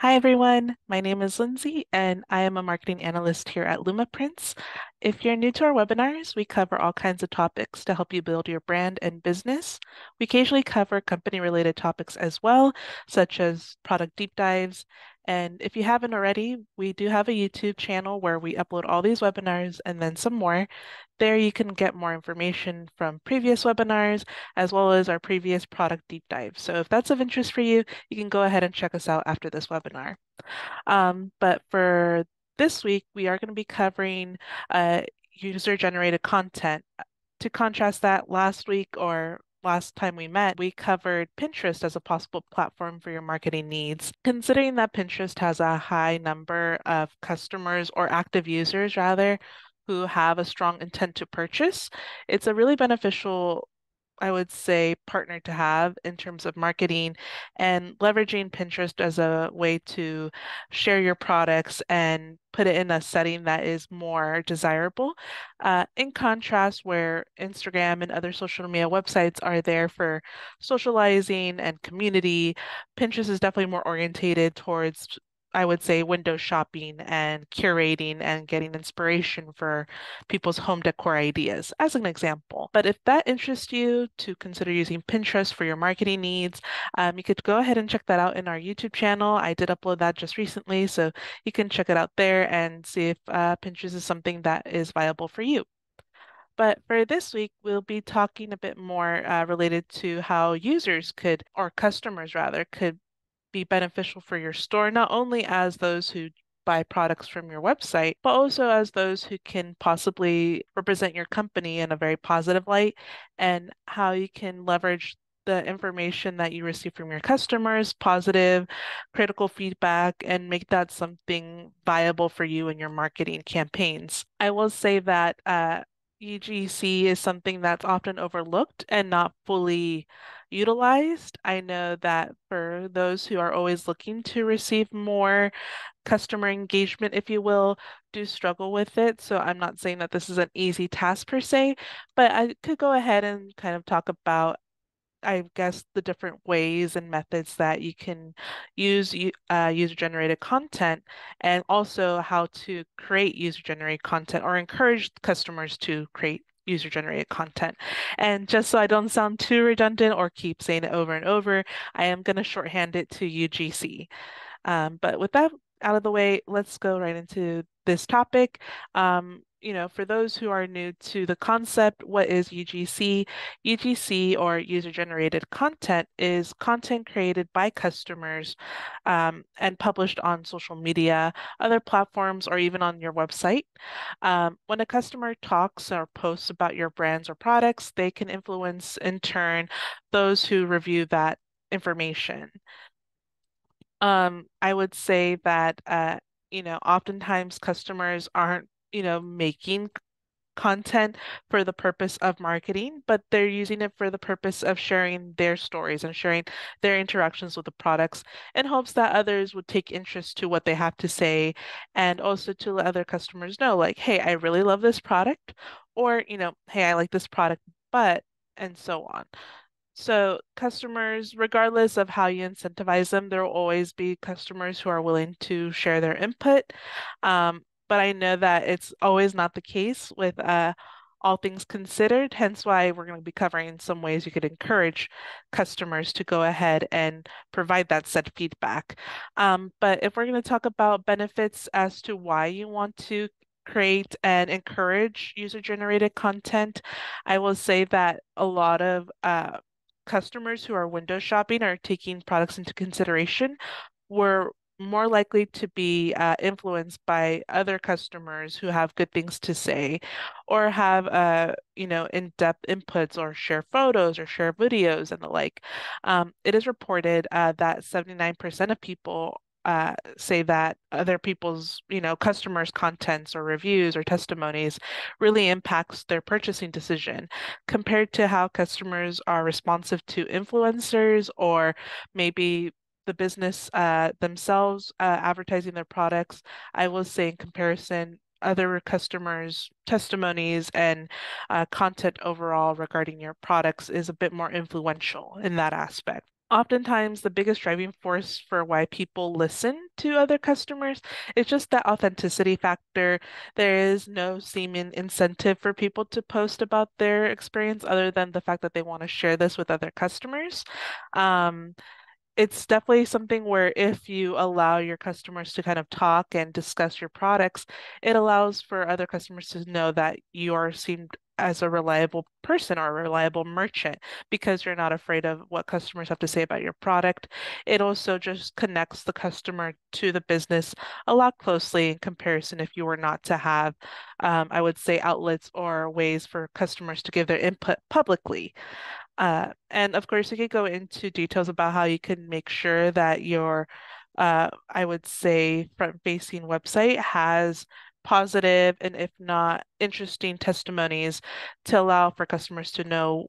Hi everyone, my name is Lindsay and I am a marketing analyst here at LumaPrints. If you're new to our webinars, we cover all kinds of topics to help you build your brand and business. We occasionally cover company-related topics as well, such as product deep dives. And if you haven't already, we do have a YouTube channel where we upload all these webinars and then some more. There you can get more information from previous webinars as well as our previous product deep dives. So if that's of interest for you, you can go ahead and check us out after this webinar. But for this week, we are going to be covering user-generated content. To contrast that, last week or last time we met, we covered Pinterest as a possible platform for your marketing needs. Considering that Pinterest has a high number of customers or active users rather, who have a strong intent to purchase, it's a really beneficial, I would say, partner to have in terms of marketing and leveraging Pinterest as a way to share your products and put it in a setting that is more desirable. In contrast, where Instagram and other social media websites are there for socializing and community, Pinterest is definitely more orientated towards, I would say, window shopping and curating and getting inspiration for people's home decor ideas, as an example. But if that interests you to consider using Pinterest for your marketing needs, you could go ahead and check that out in our YouTube channel. I did upload that just recently, so you can check it out there and see if Pinterest is something that is viable for you. But for this week, we'll be talking a bit more related to how users could, or customers rather, could be beneficial for your store, not only as those who buy products from your website, but also as those who can possibly represent your company in a very positive light, and how you can leverage the information that you receive from your customers, positive, critical feedback, and make that something viable for you in your marketing campaigns. I will say that UGC is something that's often overlooked and not fully utilized. I know that for those who are always looking to receive more customer engagement, if you will, do struggle with it. So I'm not saying that this is an easy task per se, but I could go ahead and kind of talk about, I guess, the different ways and methods that you can use user-generated content, and also how to create user-generated content or encourage customers to create user-generated content. And just so I don't sound too redundant or keep saying it over and over, I am going to shorthand it to UGC. But with that out of the way, let's go right into this topic. For those who are new to the concept, what is UGC? UGC, or user-generated content, is content created by customers and published on social media, other platforms, or even on your website. When a customer talks or posts about your brands or products, they can influence, in turn, those who review that information. I would say that oftentimes customers aren't, making content for the purpose of marketing, but they're using it for the purpose of sharing their stories and sharing their interactions with the products in hopes that others would take interest to what they have to say, and also to let other customers know, like, hey, I really love this product, or, hey, I like this product, but, and so on. So customers, regardless of how you incentivize them, there will always be customers who are willing to share their input. But I know that it's always not the case with all things considered, hence why we're going to be covering some ways you could encourage customers to go ahead and provide that said feedback. But if we're going to talk about benefits as to why you want to create and encourage user-generated content, I will say that a lot of customers who are window shopping or taking products into consideration were more likely to be influenced by other customers who have good things to say, or have in-depth inputs, or share photos or share videos and the like. It is reported that 79% of people say that other people's, customers' contents or reviews or testimonies really impacts their purchasing decision, compared to how customers are responsive to influencers, or maybe the business themselves advertising their products. I will say, in comparison, other customers' testimonies and content overall regarding your products is a bit more influential in that aspect. Oftentimes the biggest driving force for why people listen to other customers is just that authenticity factor. There is no seeming incentive for people to post about their experience other than the fact that they want to share this with other customers. Um, it's definitely something where if you allow your customers to kind of talk and discuss your products, it allows for other customers to know that you are seen as a reliable person or a reliable merchant because you're not afraid of what customers have to say about your product. It also just connects the customer to the business a lot closely in comparison if you were not to have, I would say, outlets or ways for customers to give their input publicly. And of course, you could go into details about how you can make sure that your, I would say, front-facing website has positive and if not interesting testimonies to allow for customers to know,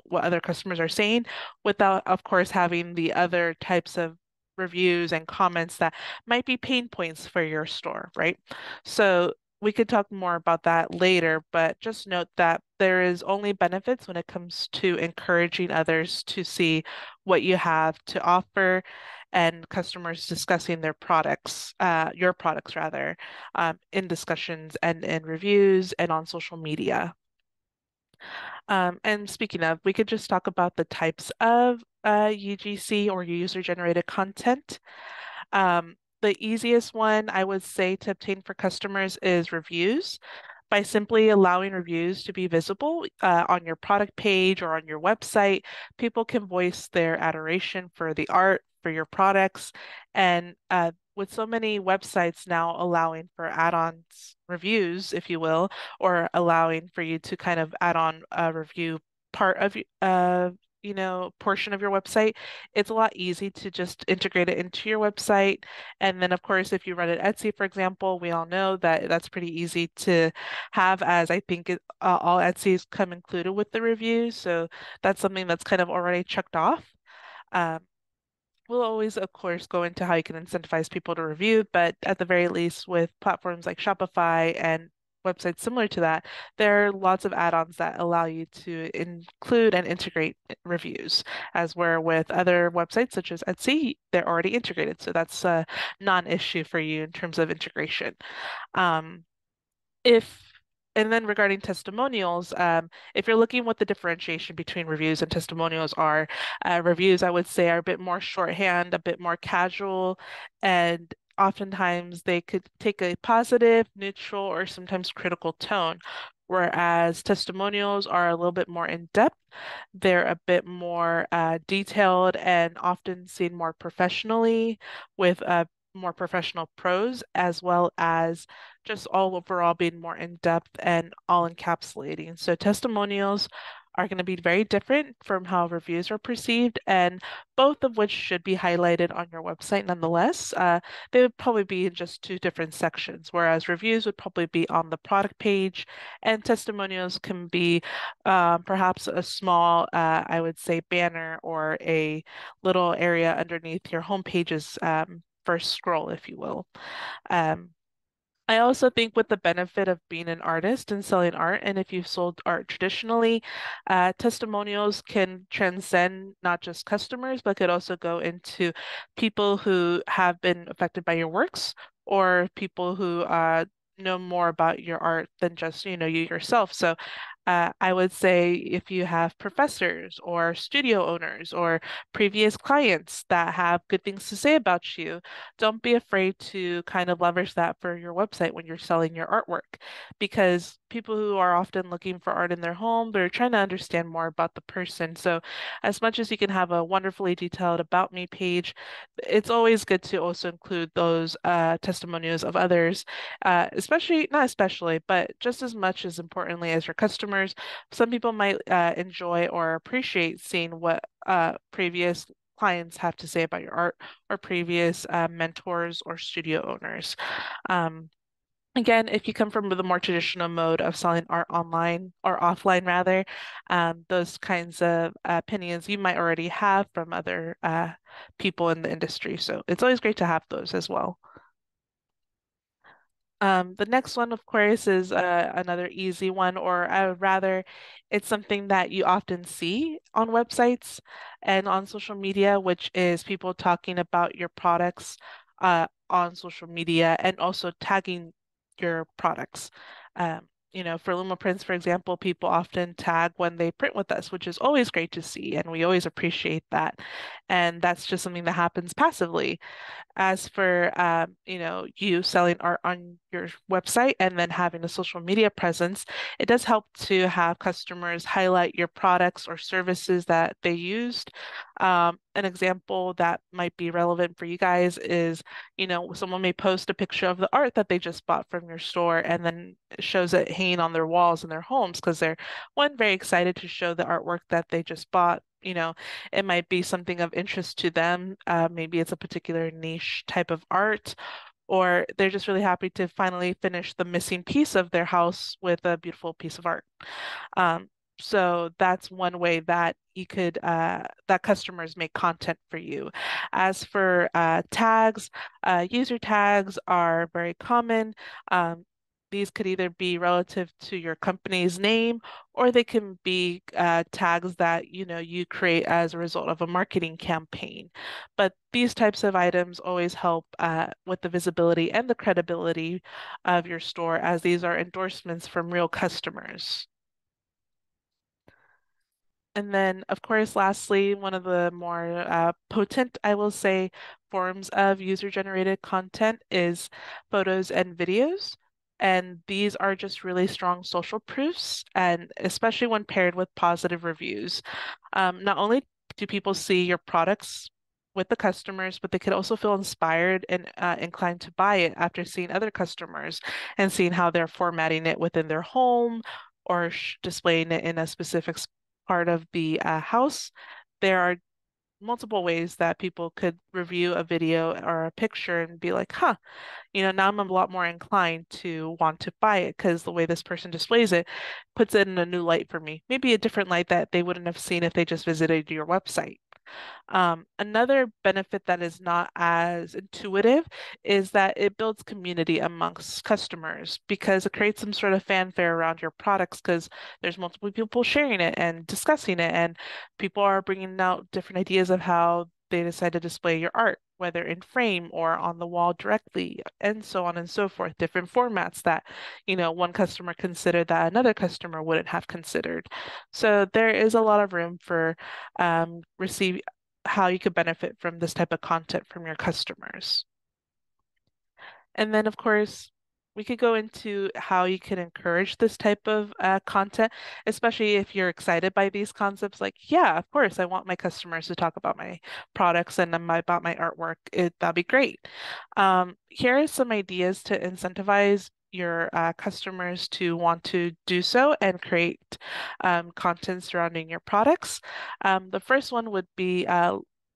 what other customers are saying without, of course, having the other types of reviews and comments that might be pain points for your store, right? So we could talk more about that later, but just note that there is only benefits when it comes to encouraging others to see what you have to offer and customers discussing their products, your products rather, in discussions and in reviews and on social media. And speaking of, we could just talk about the types of UGC or user-generated content. The easiest one I would say to obtain for customers is reviews. By simply allowing reviews to be visible on your product page or on your website, people can voice their adoration for the art, for your products, and with so many websites now allowing for add-ons reviews, if you will, or allowing for you to kind of add on a review part of portion of your website, it's a lot easy to just integrate it into your website. And then, of course, if you run an Etsy, for example, we all know that that's pretty easy to have, as I think all Etsy's come included with the reviews. So that's something that's kind of already checked off. Um, We'll always, of course, go into how you can incentivize people to review, but at the very least, with platforms like Shopify and websites similar to that, there are lots of add-ons that allow you to include and integrate reviews, as where with other websites such as Etsy, they're already integrated. So that's a non-issue for you in terms of integration. Um, if and then regarding testimonials, if you're looking what the differentiation between reviews and testimonials are, reviews I would say are a bit more shorthand, a bit more casual, and oftentimes they could take a positive, neutral, or sometimes critical tone, whereas testimonials are a little bit more in depth. They're a bit more detailed and often seen more professionally with more professional prose, as well as just all overall being more in depth and all encapsulating. So testimonials are going to be very different from how reviews are perceived, and both of which should be highlighted on your website nonetheless. They would probably be in just two different sections, whereas reviews would probably be on the product page, and testimonials can be perhaps a small, I would say, banner or a little area underneath your home page's first scroll, if you will. Um, I also think with the benefit of being an artist and selling art, and if you've sold art traditionally, testimonials can transcend not just customers, but could also go into people who have been affected by your works or people who know more about your art than just, you yourself. So I would say if you have professors or studio owners or previous clients that have good things to say about you, don't be afraid to kind of leverage that for your website when you're selling your artwork. Because people who are often looking for art in their home, they're trying to understand more about the person. So, as much as you can have a wonderfully detailed About Me page, it's always good to also include those testimonials of others, especially, not especially, but just as much as importantly as your customers. Some people might enjoy or appreciate seeing what previous clients have to say about your art or previous mentors or studio owners. Um, Again, if you come from the more traditional mode of selling art online or offline rather, those kinds of opinions you might already have from other people in the industry. So it's always great to have those as well. The next one, of course, is another easy one, or rather, it's something that you often see on websites and on social media, which is people talking about your products on social media and also tagging your products. For Luma prints, for example, people often tag when they print with us, which is always great to see, and we always appreciate that. And that's just something that happens passively. As for you selling art on your website and then having a social media presence, it does help to have customers highlight your products or services that they used. An example that might be relevant for you guys is, someone may post a picture of the art that they just bought from your store and then shows it hanging on their walls in their homes because they're, one, very excited to show the artwork that they just bought. It might be something of interest to them. Maybe it's a particular niche type of art, or they're just really happy to finally finish the missing piece of their house with a beautiful piece of art. Um, so that's one way that you could that customers make content for you. As for tags, user tags are very common. Um, these could either be relative to your company's name, or they can be tags that you create as a result of a marketing campaign. But these types of items always help with the visibility and the credibility of your store, as these are endorsements from real customers. And then, of course, lastly, one of the more potent, I will say, forms of user-generated content is photos and videos. And these are just really strong social proofs, and especially when paired with positive reviews. Not only do people see your products with the customers, but they could also feel inspired and inclined to buy it after seeing other customers and seeing how they're formatting it within their home or displaying it in a specific part of the house. There are multiple ways that people could review a video or a picture and be like, huh, now I'm a lot more inclined to want to buy it because the way this person displays it puts it in a new light for me. Maybe a different light that they wouldn't have seen if they just visited your website. Another benefit that is not as intuitive is that it builds community amongst customers because it creates some sort of fanfare around your products because there's multiple people sharing it and discussing it, and people are bringing out different ideas of how they decide to display your art, whether in frame or on the wall directly, and so on and so forth. Different formats that, one customer considered that another customer wouldn't have considered. So there is a lot of room for receive how you could benefit from this type of content from your customers. And then, of course, we could go into how you can encourage this type of content, especially if you're excited by these concepts. Like, yeah, of course, I want my customers to talk about my products and about my artwork. That'd be great. Here are some ideas to incentivize your customers to want to do so and create content surrounding your products. The first one would be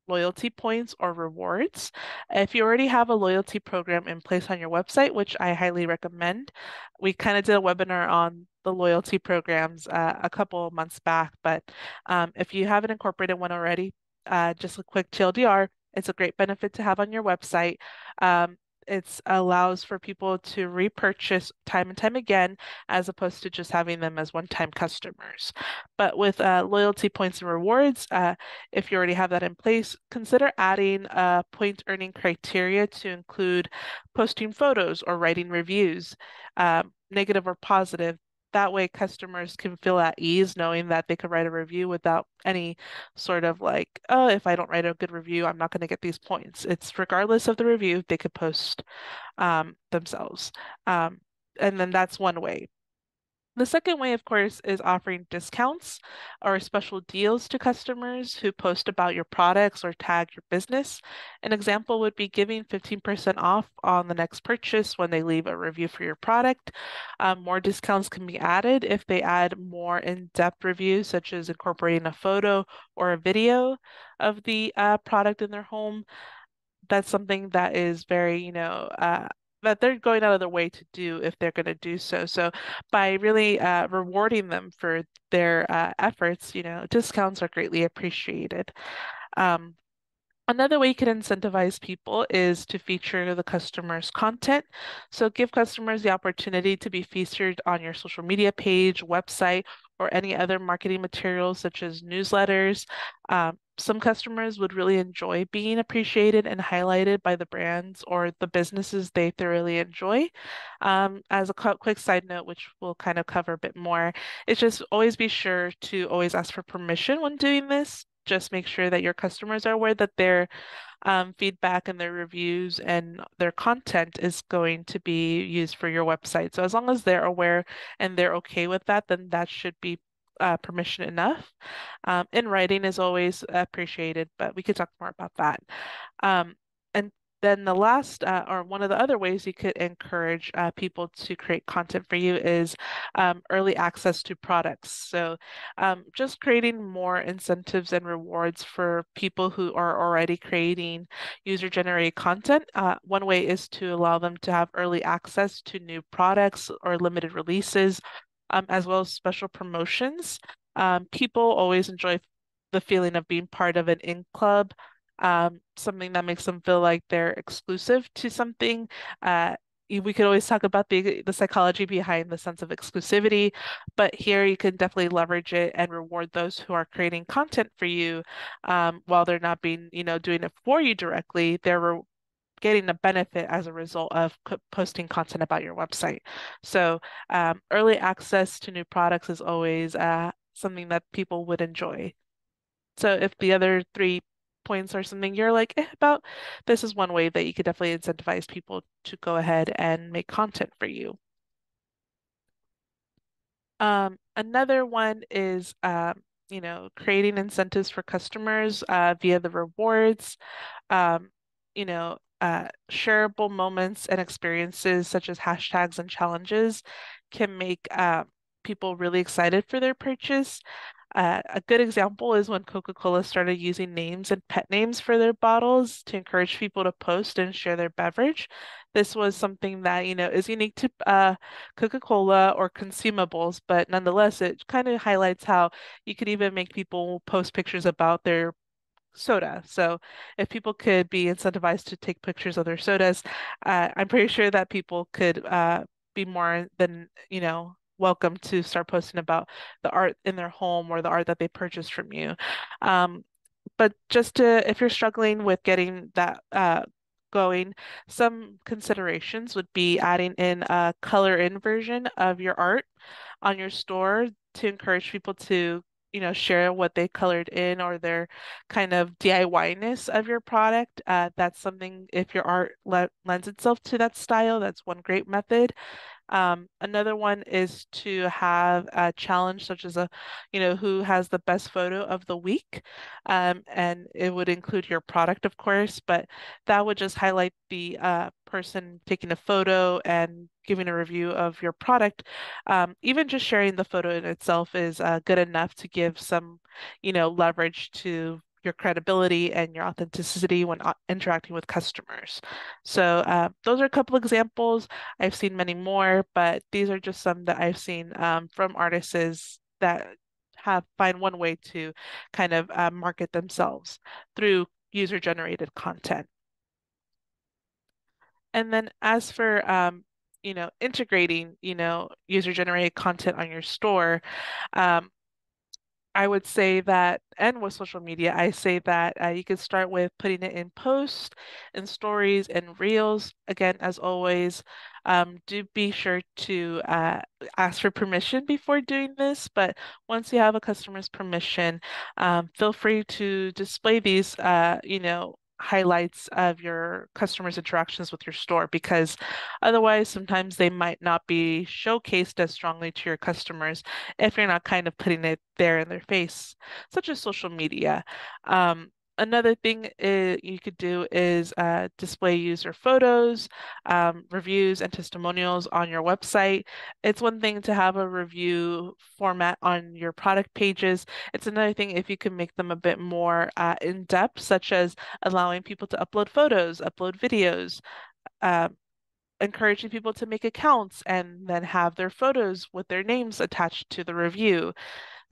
loyalty points or rewards. If you already have a loyalty program in place on your website, which I highly recommend, we kind of did a webinar on the loyalty programs a couple of months back, but if you haven't incorporated one already, just a quick TLDR, it's a great benefit to have on your website. Um, it allows for people to repurchase time and time again, as opposed to just having them as one-time customers. But with loyalty points and rewards, if you already have that in place, consider adding a point earning criteria to include posting photos or writing reviews, negative or positive. That way, customers can feel at ease knowing that they could write a review without any sort of like, oh, if I don't write a good review, I'm not going to get these points. It's regardless of the review, they could post themselves. Um, and then that's one way. The second way, of course, is offering discounts or special deals to customers who post about your products or tag your business. An example would be giving 15% off on the next purchase when they leave a review for your product. More discounts can be added if they add more in-depth reviews, such as incorporating a photo or a video of the product in their home. That's something that is very, that they're going out of their way to do if they're going to do so. So by really rewarding them for their efforts, discounts are greatly appreciated. Um, Another way you can incentivize people is to feature the customer's content. So give customers the opportunity to be featured on your social media page, website, or any other marketing materials such as newsletters. Some customers would really enjoy being appreciated and highlighted by the brands or the businesses they thoroughly enjoy. As a quick side note, which we'll kind of cover a bit more, is just always be sure to always ask for permission when doing this. Just make sure that your customers are aware that their feedback and their reviews and their content is going to be used for your website. So as long as they're aware and they're okay with that, then that should be permission enough. In writing is always appreciated, but we could talk more about that. Um, and then the last, or one of the other ways you could encourage people to create content for you is early access to products. So just creating more incentives and rewards for people who are already creating user-generated content. One way is to allow them to have early access to new products or limited releases, as well as special promotions. People always enjoy the feeling of being part of an in club, something that makes them feel like they're exclusive to something. Uh, we could always talk about the psychology behind the sense of exclusivity, but here you can definitely leverage it and reward those who are creating content for you, while they're not being, doing it for you directly. They're getting a benefit as a result of posting content about your website. So, early access to new products is always something that people would enjoy. So if the other three points are something you're like about, this is one way that you could definitely incentivize people to go ahead and make content for you. Another one is, creating incentives for customers via the rewards. Um, Shareable moments and experiences such as hashtags and challenges can make people really excited for their purchase. A good example is when Coca-Cola started using names and pet names for their bottles to encourage people to post and share their beverage. This was something that, is unique to Coca-Cola or consumables, but nonetheless, it kind of highlights how you could even make people post pictures about their soda. So if people could be incentivized to take pictures of their sodas, I'm pretty sure that people could be more than, welcome to start posting about the art in their home or the art that they purchased from you. Um, but if you're struggling with getting that going, some considerations would be adding in a color in version of your art on your store to encourage people to, share what they colored in or their kind of DIY-ness of your product. That's something, if your art lends itself to that style, that's one great method. Another one is to have a challenge such as who has the best photo of the week. And it would include your product, of course, but that would just highlight the person taking a photo and giving a review of your product. Even just sharing the photo in itself is good enough to give some, leverage to your credibility and your authenticity when interacting with customers. So those are a couple examples. I've seen many more, but these are just some that I've seen from artists that have find one way to kind of market themselves through user-generated content. And then as for integrating, user-generated content on your store, um, I would say that, and with social media, I say that you could start with putting it in posts and stories and reels. Again, as always, do be sure to ask for permission before doing this. But once you have a customer's permission, feel free to display these, highlights of your customers' interactions with your store because otherwise, sometimes they might not be showcased as strongly to your customers if you're not kind of putting it there in their face, such as social media. Another thing you could do is display user photos, reviews, and testimonials on your website. It's one thing to have a review format on your product pages. It's another thing if you can make them a bit more in depth, such as allowing people to upload photos, upload videos, uh, encouraging people to make accounts and then have their photos with their names attached to the review.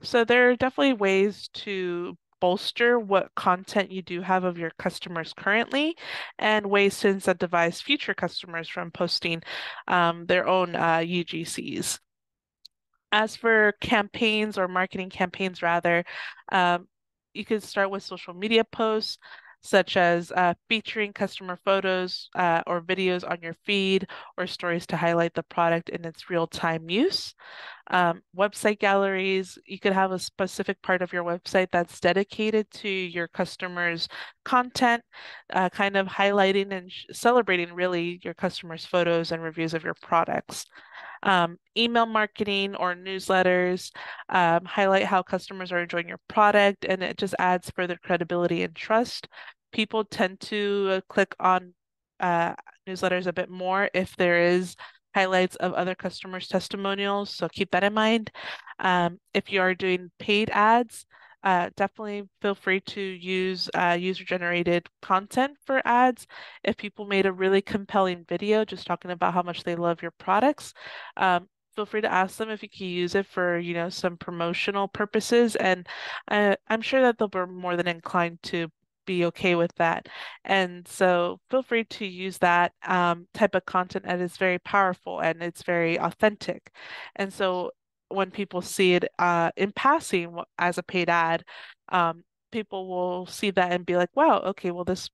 So there are definitely ways to bolster what content you do have of your customers currently and ways to incentivize future customers from posting their own UGCs. As for campaigns or marketing campaigns, rather, um, you could start with social media posts, such as featuring customer photos or videos on your feed or stories to highlight the product in its real-time use. Website galleries, you could have a specific part of your website that's dedicated to your customers' content, kind of highlighting and celebrating really your customers' photos and reviews of your products. Email marketing or newsletters highlight how customers are enjoying your product, and it just adds further credibility and trust. People tend to click on uh, newsletters a bit more if there is highlights of other customers' testimonials, so keep that in mind. If you are doing paid ads, definitely feel free to use user-generated content for ads. If people made a really compelling video just talking about how much they love your products, feel free to ask them if you can use it for, some promotional purposes, and I'm sure that they'll be more than inclined to be okay with that. And so feel free to use that type of content that is very powerful and it's very authentic. And so when people see it in passing as a paid ad, people will see that and be like, wow, okay, well, this,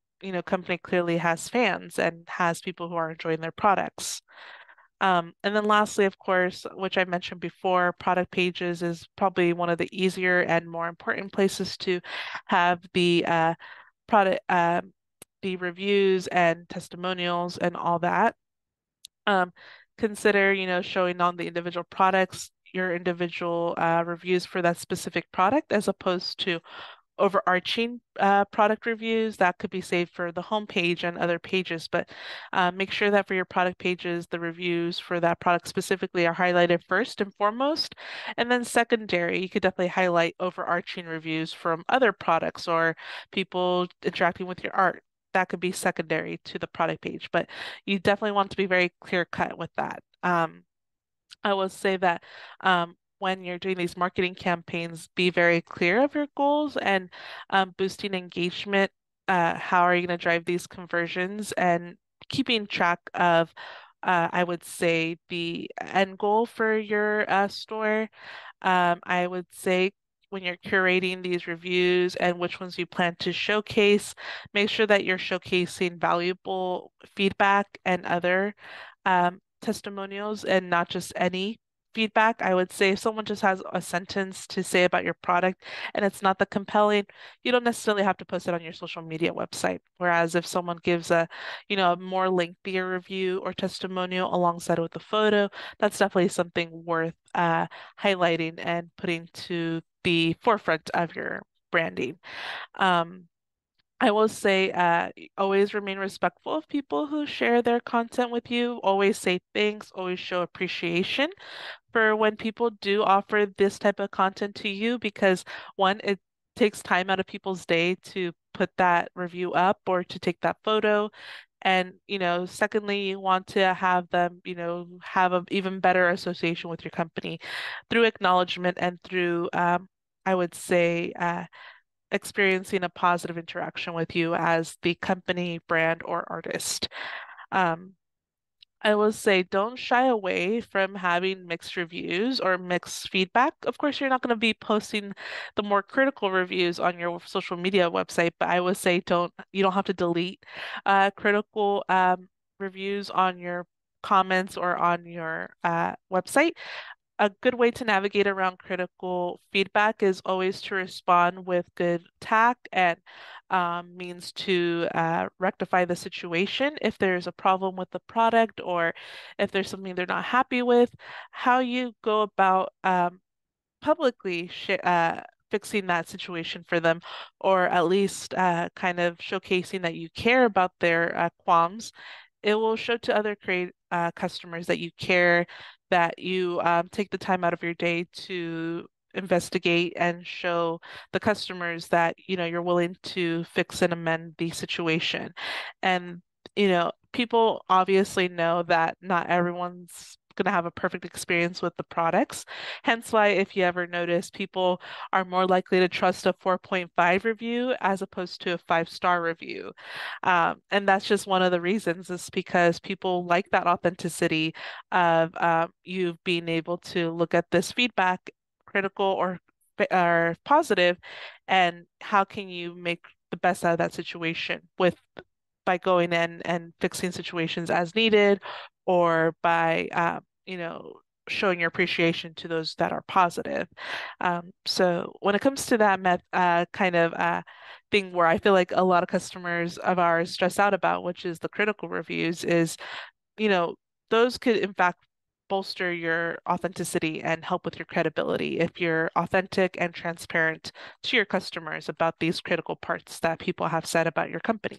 company clearly has fans and has people who are enjoying their products. And then lastly, of course, which I mentioned before, product pages is probably one of the easier and more important places to have product, the reviews and testimonials and all that. Um, Consider, showing on the individual products, your individual reviews for that specific product, as opposed to overarching product reviews that could be saved for the homepage and other pages. But make sure that for your product pages, the reviews for that product specifically are highlighted first and foremost. And then secondary, you could definitely highlight overarching reviews from other products or people interacting with your art. That could be secondary to the product page, but you definitely want to be very clear cut with that. I will say that when you're doing these marketing campaigns, be very clear of your goals and boosting engagement. How are you going to drive these conversions and keeping track of, I would say, the end goal for your store. I would say when you're curating these reviews and which ones you plan to showcase, make sure that you're showcasing valuable feedback and other testimonials and not just any feedback. I would say if someone just has a sentence to say about your product and it's not that compelling, you don't necessarily have to post it on your social media website. Whereas if someone gives a more lengthier review or testimonial alongside with the photo, that's definitely something worth highlighting and putting to the forefront of your branding. Um, I will say, always remain respectful of people who share their content with you. Always say thanks, always show appreciation for when people do offer this type of content to you, because one, it takes time out of people's day to put that review up or to take that photo. And, secondly, you want to have them, have an even better association with your company through acknowledgement and through, I would say, experiencing a positive interaction with you as the company, brand, or artist. Um, I will say don't shy away from having mixed reviews or mixed feedback. Of course, you're not going to be posting the more critical reviews on your social media website, but I would say you don't have to delete critical reviews on your comments or on your website. A good way to navigate around critical feedback is always to respond with good tact and means to rectify the situation if there's a problem with the product or if there's something they're not happy with. How you go about publicly fixing that situation for them, or at least kind of showcasing that you care about their qualms. It will show to other customers that you care, that you take the time out of your day to investigate and show the customers that you're willing to fix and amend the situation. And people obviously know that not everyone's going to have a perfect experience with the products. Hence why, if you ever notice, people are more likely to trust a 4.5 review as opposed to a 5-star review. And that's just one of the reasons, is because people like that authenticity of you being able to look at this feedback, critical or positive, and how can you make the best out of that situation with by going in and fixing situations as needed, or by showing your appreciation to those that are positive. So when it comes to that kind of thing where I feel like a lot of customers of ours stress out about, which is the critical reviews, is you know, those could in fact bolster your authenticity and help with your credibility if you're authentic and transparent to your customers about these critical parts that people have said about your company.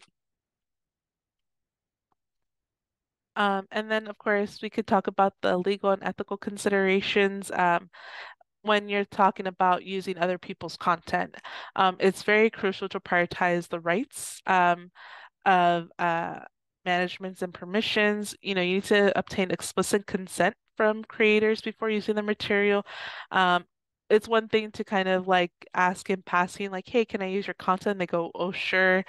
And then, of course, we could talk about the legal and ethical considerations. When you're talking about using other people's content, it's very crucial to prioritize the rights of managements and permissions. You need to obtain explicit consent from creators before using the material. Um, it's one thing to kind of like ask in passing, like, hey, can I use your content? They go, oh, sure.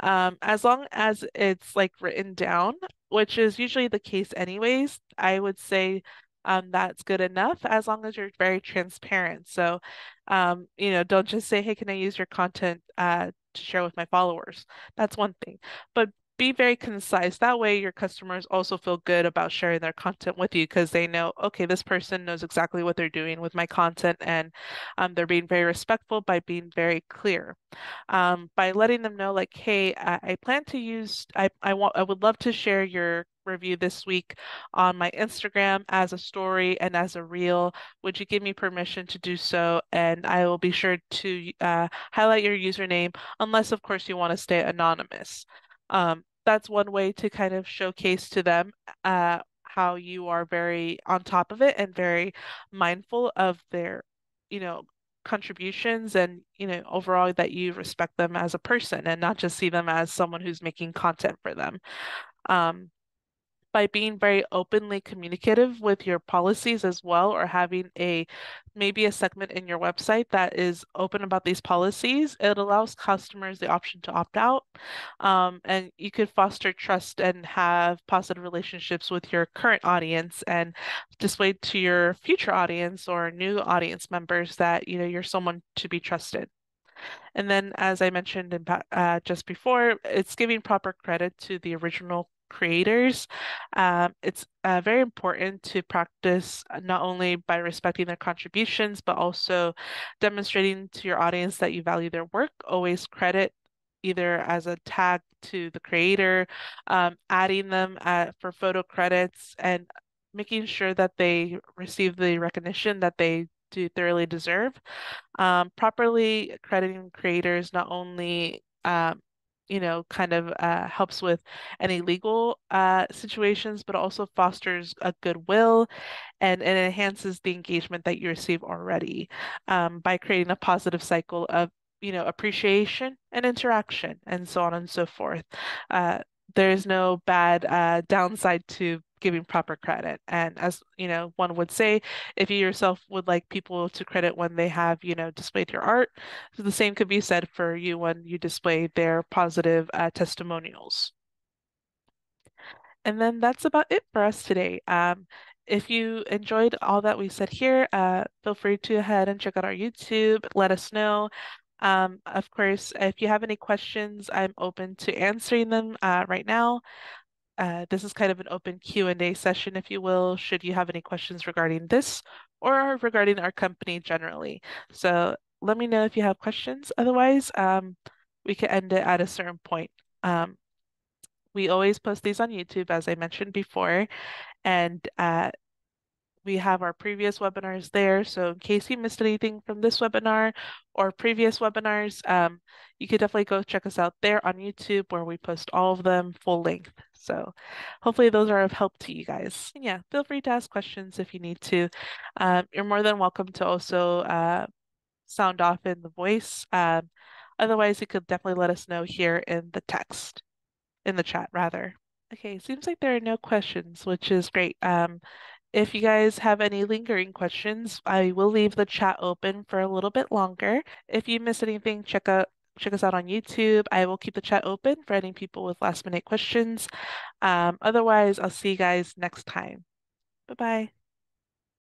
As long as it's like written down, which is usually the case anyways, I would say that's good enough as long as you're very transparent. So, don't just say, hey, can I use your content to share with my followers? That's one thing. But be very concise. That way, your customers also feel good about sharing their content with you because they know, okay, this person knows exactly what they're doing with my content, and they're being very respectful by being very clear, by letting them know like, hey, I plan to use, I would love to share your review this week on my Instagram as a story and as a reel. Would you give me permission to do so? And I will be sure to highlight your username, unless of course you want to stay anonymous. That's one way to kind of showcase to them how you are very on top of it and very mindful of their, you know, contributions, and overall that you respect them as a person and not just see them as someone who's making content for them. Um, by being very openly communicative with your policies as well, or having maybe a segment in your website that is open about these policies, it allows customers the option to opt out. And you could foster trust and have positive relationships with your current audience and display to your future audience or new audience members that you're someone to be trusted. And then, as I mentioned just before, it's giving proper credit to the original creators. It's very important to practice not only by respecting their contributions, but also demonstrating to your audience that you value their work. Always credit either as a tag to the creator, adding them for photo credits, and making sure that they receive the recognition that they do thoroughly deserve. Properly crediting creators not only kind of helps with any legal situations, but also fosters a goodwill, and it enhances the engagement that you receive already, by creating a positive cycle of appreciation and interaction, and so on and so forth. Uh, there's no bad downside to giving proper credit. And as one would say, if you yourself would like people to credit when they have, displayed your art, so the same could be said for you when you display their positive testimonials. And then that's about it for us today. If you enjoyed all that we said here, feel free to head and check out our YouTube. Let us know. Of course, if you have any questions, I'm open to answering them right now. This is kind of an open Q&A session, if you will, should you have any questions regarding this or regarding our company generally. So let me know if you have questions. Otherwise, we can end it at a certain point. Um, we always post these on YouTube, as I mentioned before, and we have our previous webinars there. So in case you missed anything from this webinar or previous webinars, you could definitely go check us out there on YouTube, where we post all of them full length. So hopefully those are of help to you guys. And yeah, feel free to ask questions if you need to. You're more than welcome to also sound off in the voice. Otherwise, you could definitely let us know here in the text, in the chat rather. Okay, seems like there are no questions, which is great. If you guys have any lingering questions, I will leave the chat open for a little bit longer. If you miss anything, check us out on YouTube. I will keep the chat open for any people with last minute questions. Otherwise, I'll see you guys next time. Bye bye.